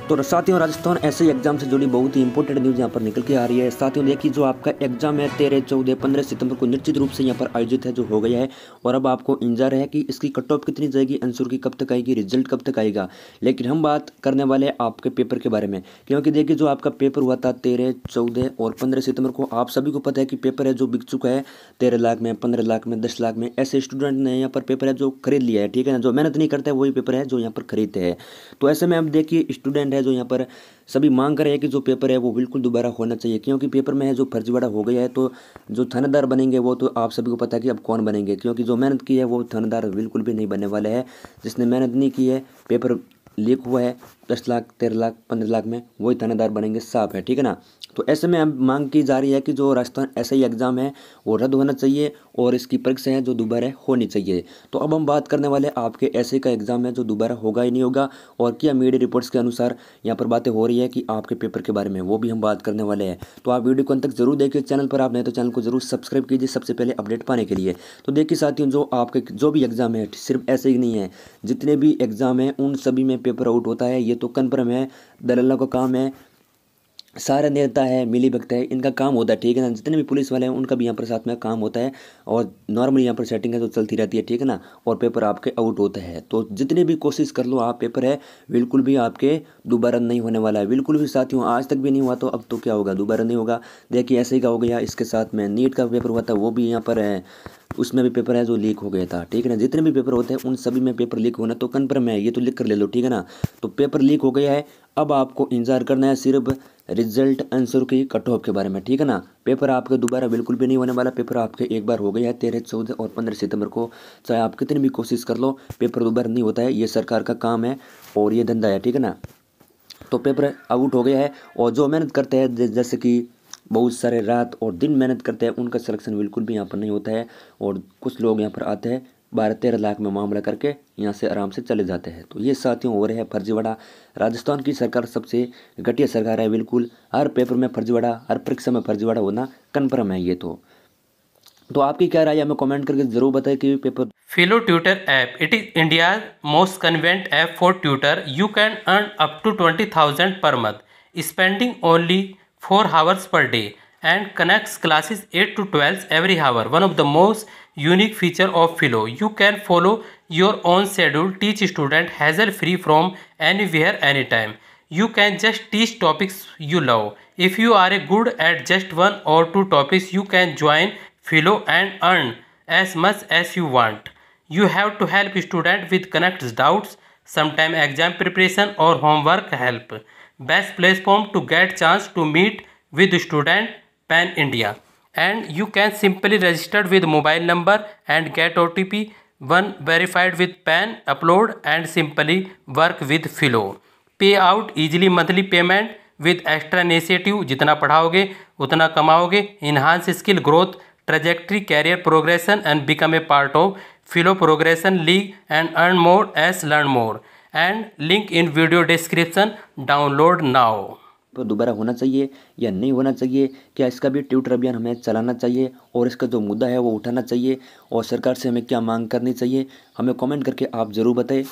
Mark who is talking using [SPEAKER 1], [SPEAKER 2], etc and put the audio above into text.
[SPEAKER 1] तो साथियों, राजस्थान ऐसे एग्जाम से जुड़ी बहुत ही इंपॉर्टेंट न्यूज़ यहाँ पर निकल के आ रही है। साथियों देखिए, जो आपका एग्जाम है 13, 14, 15 सितंबर को निश्चित रूप से यहाँ पर आयोजित है, जो हो गया है। और अब आपको इंतजार है कि इसकी कट ऑफ कितनी जाएगी, आंसर की कब तक आएगी, रिजल्ट कब तक आएगा। लेकिन हम बात करने वाले हैं आपके पेपर के बारे में, क्योंकि देखिए जो आपका पेपर हुआ था 13, 14 और 15 सितंबर को, आप सभी को पता है कि पेपर है जो बिक चुका है 13 लाख में, 15 लाख में, 10 लाख में। ऐसे स्टूडेंट ने यहाँ पर पेपर है जो खरीद लिया है, ठीक है ना। जो मेहनत नहीं करता है वही पेपर है जो यहाँ पर खरीदते हैं। तो ऐसे में अब देखिए स्टूडेंट है जो यहाँ पर सभी मांग कर रहे हैं कि जो पेपर है वो बिल्कुल दोबारा होना चाहिए, क्योंकि पेपर में है जो फर्जीवाड़ा हो गया है। तो जो थानेदार बनेंगे वो तो आप सभी को पता है कि अब कौन बनेंगे, क्योंकि जो मेहनत की है वो थानेदार बिल्कुल भी नहीं बनने वाले हैं। जिसने मेहनत नहीं की है, पेपर लीक हुआ है 10 लाख, 13 लाख, 15 लाख में, वही थानेदार बनेंगे, साफ है, ठीक है ना। तो ऐसे में अब मांग की जा रही है कि जो राजस्थान ऐसा ही एग्जाम है वो रद्द होना चाहिए और इसकी परीक्षा है जो दोबारा होनी चाहिए। तो अब हम बात करने वाले आपके ऐसे का एग्जाम है जो दोबारा होगा ही नहीं होगा, और क्या मीडिया रिपोर्ट्स के अनुसार यहाँ पर बातें हो रही है कि आपके पेपर के बारे में, वो भी हम बात करने वाले हैं। तो आप वीडियो को अंत तक जरूर देखिए। चैनल पर आप नहीं तो चैनल को जरूर सब्सक्राइब कीजिए सबसे पहले अपडेट पाने के लिए। तो देखिए साथियों, जो आपके जो भी एग्जाम है, सिर्फ ऐसे ही नहीं है, जितने भी एग्जाम है उन सभी में पेपर आउट होता है, ये तो कन्फर्म है। दलालों का काम है, सारा नेता है, मिली भगत है, इनका काम होता है, ठीक है ना। जितने भी पुलिस वाले हैं उनका भी यहाँ पर साथ में काम होता है, और नॉर्मली यहाँ पर सेटिंग है जो चलती रहती है, ठीक है ना। और पेपर आपके आउट होते हैं। तो जितने भी कोशिश कर लो आप, पेपर है बिल्कुल भी आपके दोबारा नहीं होने वाला है, बिल्कुल भी साथियों। आज तक भी नहीं हुआ तो अब तो क्या होगा, दोबारा नहीं होगा। देखिए ऐसे ही का हो गया, इसके साथ में नीट का पेपर हुआ था वो भी यहाँ पर है, उसमें भी पेपर है जो लीक हो गया था, ठीक है ना। जितने भी पेपर होते हैं उन सभी में पेपर लीक होना तो कन्फर्म है, ये तो लिख कर ले लो, ठीक है ना। तो पेपर लीक हो गया है, अब आपको इंतजार करना है सिर्फ रिजल्ट आंसर की कट ऑफ के बारे में, ठीक है ना। पेपर आपके दोबारा बिल्कुल भी नहीं होने वाला। पेपर आपके एक बार हो गया है 13, 14 और 15 सितंबर को, चाहे आप कितनी भी कोशिश कर लो, पेपर दोबारा नहीं होता है। ये सरकार का काम है और ये धंधा है, ठीक है ना। तो पेपर आउट हो गया है, और जो मेहनत करते हैं जैसे कि बहुत सारे रात और दिन मेहनत करते हैं, उनका सिलेक्शन बिल्कुल भी यहाँ पर नहीं होता है। और कुछ लोग यहाँ पर आते हैं 12-13 लाख में मामला करके यहाँ से आराम से चले जाते हैं। तो ये साथियों हो रहे हैं फर्जीवाड़ा। राजस्थान की सरकार सबसे घटिया सरकार है, बिल्कुल हर पेपर में फर्जीवाड़ा, हर परीक्षा में फर्जीवाड़ा होना कन्फर्म है ये तो आपकी क्या राय है, हमें कमेंट करके जरूर बताएं कि paper
[SPEAKER 2] Philo Tutor app. It is India's most convenient app for tutor. You can earn up to 20,000 per month, spending only 4 hours per day, and connects classes 8 to 12 every hour. One of the most unique feature of Philo. You can follow your own schedule, teach student hassle-free from anywhere, anytime. You can just teach topics you love. If you are good at just one or two topics, you can join Philo and earn as much as you want. You have to help student with connects doubts, sometime exam preparation or homework help. Best platform to get chance to meet with student pan India. And you can simply register with mobile number and get OTP, one verified with pan, upload and simply work with Philo. Pay out easily monthly payment with extra initiative. जितना पढ़ाओगे उतना कमाओगे. Enhance skill growth, trajectory, career progression and become a part of Philo Progression League and earn more as learn more. And link in video description. Download now.
[SPEAKER 1] पर दोबारा होना चाहिए या नहीं होना चाहिए, क्या इसका भी ट्यूटर अभियान हमें चलाना चाहिए, और इसका जो मुद्दा है वो उठाना चाहिए, और सरकार से हमें क्या मांग करनी चाहिए, हमें कमेंट करके आप ज़रूर बताएं।